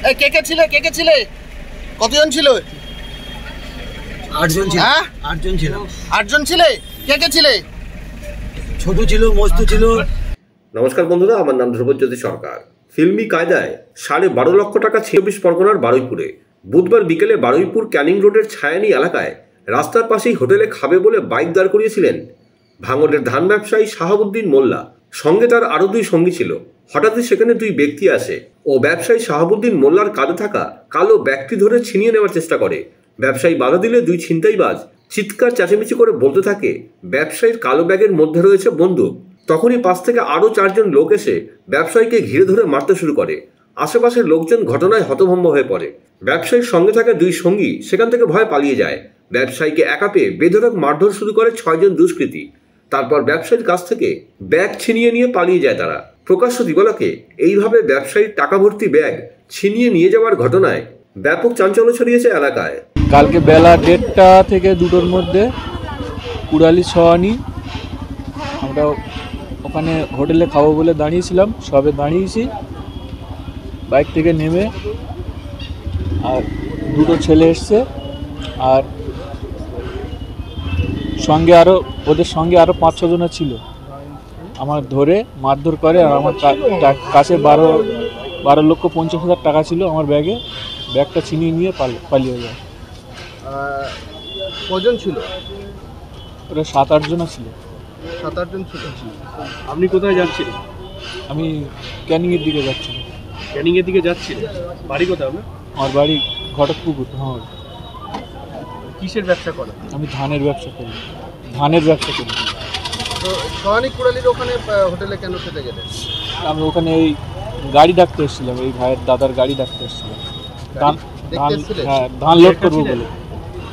এই কে কে ছিলে, কে কে ছিলে, কতজন ছিল? 8 জন ছিল। হ্যাঁ 8 জন ছিল। 8 জন ছিলে। কে কে ছিলে? ছোট ছিল, মস্তু ছিল। নমস্কার বন্ধুরা, আমার নাম ধ্রুবজ্যোতি সরকার। ফিল্মি কায়দায় 12.5 লক্ষ টাকা 24 পরগনার বারুইপুরে বুধবার বিকেলে বারুইপুর ক্যানিং রোডের ছায়ানি এলাকায় রাস্তার পাশেই হোটেলে খাবে বলে বাইক দাঁড় করিয়েছিলেন ভাঙড়ের ধান ব্যবসায়ী শাহাবুদ্দিন মোল্লা। সঙ্গে তার আরও 2 সঙ্গী ছিল। হঠাৎই সেখানে 2 ব্যক্তি আসে ও ব্যবসায়ী শাহাবুদ্দিন মোল্লার কাঁধে থাকা কালো ব্যাগটি ধরে ছিনিয়ে নেওয়ার চেষ্টা করে। ব্যবসায়ী বাধা দিলে 2 ছিনতাইবাজ চিৎকার চেঁচামেচি করে বলতে থাকে ব্যবসায়ীর কালো ব্যাগের মধ্যে রয়েছে বন্দুক। তখনই পাশ থেকে আরও 4 জন লোক এসে ব্যবসায়ীকে ঘিরে ধরে মারতে শুরু করে। আশেপাশের লোকজন ঘটনায় হতভম্ব হয়ে পড়ে। ব্যবসায়ীর সঙ্গে থাকা 2 সঙ্গী সেখান থেকে ভয় পালিয়ে যায়। ব্যবসায়ীকে একা পেয়ে বেধড়ক মারধর শুরু করে 6 জন দুষ্কৃতী। তারপর ব্যবসায়ীর কাছ থেকে ব্যাগ ছিনিয়ে নিয়ে পালিয়ে যায় তারা। প্রকাশ্য দিবালোকে এইভাবে ব্যবসায়ীর টাকা ভর্তি ব্যাগ ছিনিয়ে নিয়ে যাওয়ার ঘটনায় ব্যাপক চাঞ্চল্য ছড়িয়েছে এলাকায়। কালকে বেলা 1:30 থেকে 2টোর মধ্যে কুড়ালি ছায়ানি আমরা ওখানে হোটেলে খাবো বলে দাঁড়িয়েছিলাম। সবে দাঁড়িয়েছি, বাইক থেকে নেমে আর 2টো ছেলে এসছে আর সঙ্গে ওদের সঙ্গে আরও 5-6 জন ছিল। আমার ধরে মারধর করে আর আমার কাছে 12,50,000 টাকা ছিল আমার ব্যাগে। ব্যাগটা ছিনিয়ে নিয়ে পালিয়ে যায়। কজন ছিল? ওরা 7-8 জন ছিল। 7-8 জন ছিল। আপনি কোথায় যাচ্ছিলেন? আমি ক্যানিংয়ের দিকে যাচ্ছিলাম। ক্যানিংয়ের দিকে যাচ্ছিলেন? বাড়ি কোথায় আপনার? আমার বাড়ি ঘটকপুকুর। হ্যাঁ। কিসের ব্যবসা করেন? আমি ধানের ব্যবসা করি। তো সোহানি কুড়ালির ওখানে হোটেলে কেন খেতে গেলেন? আমি ওখানে এই গাড়ি ডাকতে এসেছিলাম, এই ভাইয়ের দাদার গাড়ি ডাকতে এসেছিলাম। ধান লোড করবো বলে।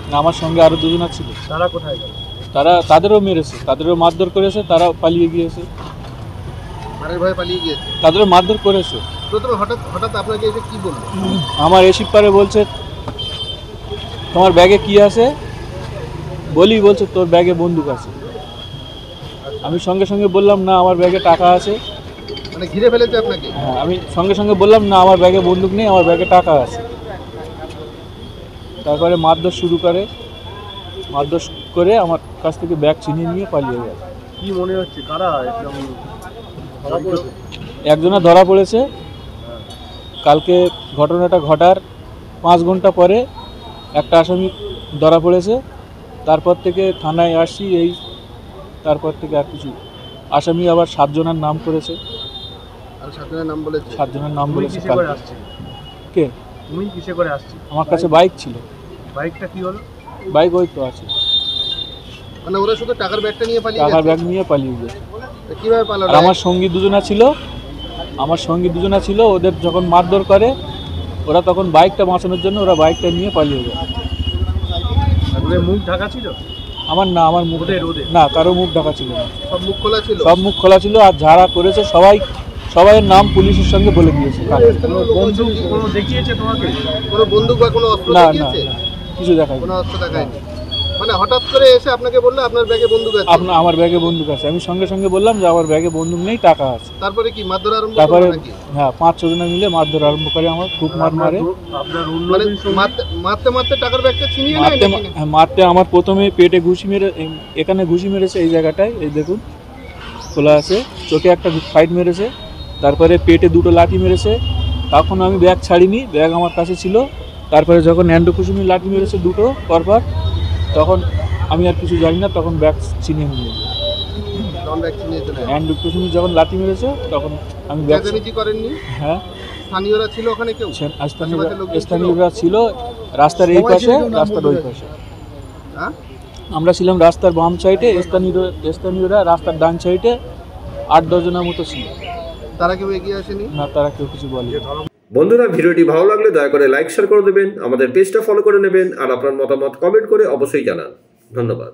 না, আমার সঙ্গে আরও 2 জন ছিল। তারা কোথায় গেল? তাদেরও মেরেছে, তাদেরও মারধর করেছে, তারা পালিয়ে গিয়েছে। মারের ভয়ে পালিয়ে গিয়েছে? তাদেরও মারধর করেছে। প্রথমে হঠাৎ আপনাকে এসে কি বললো? আমার এসিপ পারে বলছে তোমার ব্যাগে কি আছে, বলছে তোর ব্যাগে বন্দুক আছে। আমি সঙ্গে সঙ্গে বললাম না, আমার ব্যাগে টাকা আছে। মানে ঘিরে ফেলেছে আপনাকে? হ্যাঁ, আমি সঙ্গে সঙ্গে বললাম না, আমার ব্যাগে বন্দুক নেই, আমার ব্যাগে টাকা আছে। তারপরে মারধর শুরু করে আমার কাছ থেকে ব্যাগ ছিনিয়ে নিয়ে পালিয়ে যায়। কি মনে হচ্ছে কারা একজনা ধরা পড়েছে। কালকে ঘটনাটা ঘটার 5 ঘন্টা পরে একটা আসামি ধরা পড়েছে। তারপর থেকে থানায় আসি, তারপর থেকে আর কিছু। আসামি আবার 7 জনের নাম করেছে। আর 7 জনের নাম বলেছে? 7 জনের নাম বলেছে। কে? তুমি কিসে করে আসছি? আমার কাছে বাইক ছিল। বাইকটা কি হলো? বাইক ওই তো আছে। মানে ওরা শুধু টাকার ব্যাগটা নিয়ে পালিয়ে গেছে? টাকার ব্যাগ নিয়ে পালিয়ে গেছে। কিভাবে পালালো? আমার সঙ্গী 2 জনা ছিল। ওদের যখন মারধর করে ওরা তখন বাইকটা বাঁচানোর জন্য ওরা বাইকটা নিয়ে পালিয়ে যায়। ওদের মুখ ঢাকা ছিল? আমার মুখ না, কারো মুখ ঢাকা ছিল না। সব মুখ খোলা ছিল? সব মুখ খোলা ছিল। আর যারা করেছে সবাইয়ের নাম পুলিশের সঙ্গে বলে দিয়েছে। কোনো দেখিয়েছে তোমাকে? কোনো বন্দুক বা কোনো অস্ত্র দেখিয়েছে? কিছু দেখায়নি। কোনো অস্ত্র দেখায়নি? মানে হঠাৎ করে এসে আপনাকে বললো আপনার ব্যাগে বন্দুক আছে? আমার ব্যাগে বন্দুক আছে। আমি সঙ্গে সঙ্গে বললাম যে আমার ব্যাগে বন্দুক নেই, টাকা আছে। তারপরে কি মারধর আরম্ভ করে? তারপরে হ্যাঁ, 5-6 জনে মিলে মারধর আরম্ভ করে। আমার খুব মারে। মানে মারতে টাকার ব্যাগটা ছিনিয়ে নেয়? মারতে আমার প্রথমে পেটে ঘুষি মেরে, এখানে ঘুষি মেরেছে, এই জায়গাটায়, এই দেখুন খোলা আছে। চোখে একটা ফাইট মেরেছে। তারপরে পেটে 2টো লাঠি মেরেছে। তখন আমি ব্যাগ ছাড়িনি, ব্যাগ আমার কাছে ছিল। তারপরে যখন হ্যান্ডো কুসুমি লাঠি মেরেছে 2টো পরপর, তখন আমি আর কিছু জানি না, তখন ব্যাগ ছিনিয়ে নিয়ে হ্যান্ডো কুসুমি যখন লাঠি মেরেছে তখন আমি ব্যাগ করেননি? হ্যাঁ, স্থানীয়রা ছিল ওখানে? কেউ স্থানীয়রা ছিল রাস্তার এই পাশে, রাস্তার ওই পাশে। আমরা ছিলাম রাস্তার বাম সাইডে, স্থানীয়রা রাস্তার ডান সাইডে। 8-10 জনের মতো ছিল। তারা কেউ এগিয়ে আসেনি? না, তারা কেউ কিছু বলেনি। বন্ধুরা, ভিডিওটি ভালো লাগলে দয়া করে লাইক শেয়ার করে দেবেন, আমাদের পেজটা ফলো করে নেবেন আর আপনার মতামত কমেন্ট করে অবশ্যই জানান। ধন্যবাদ।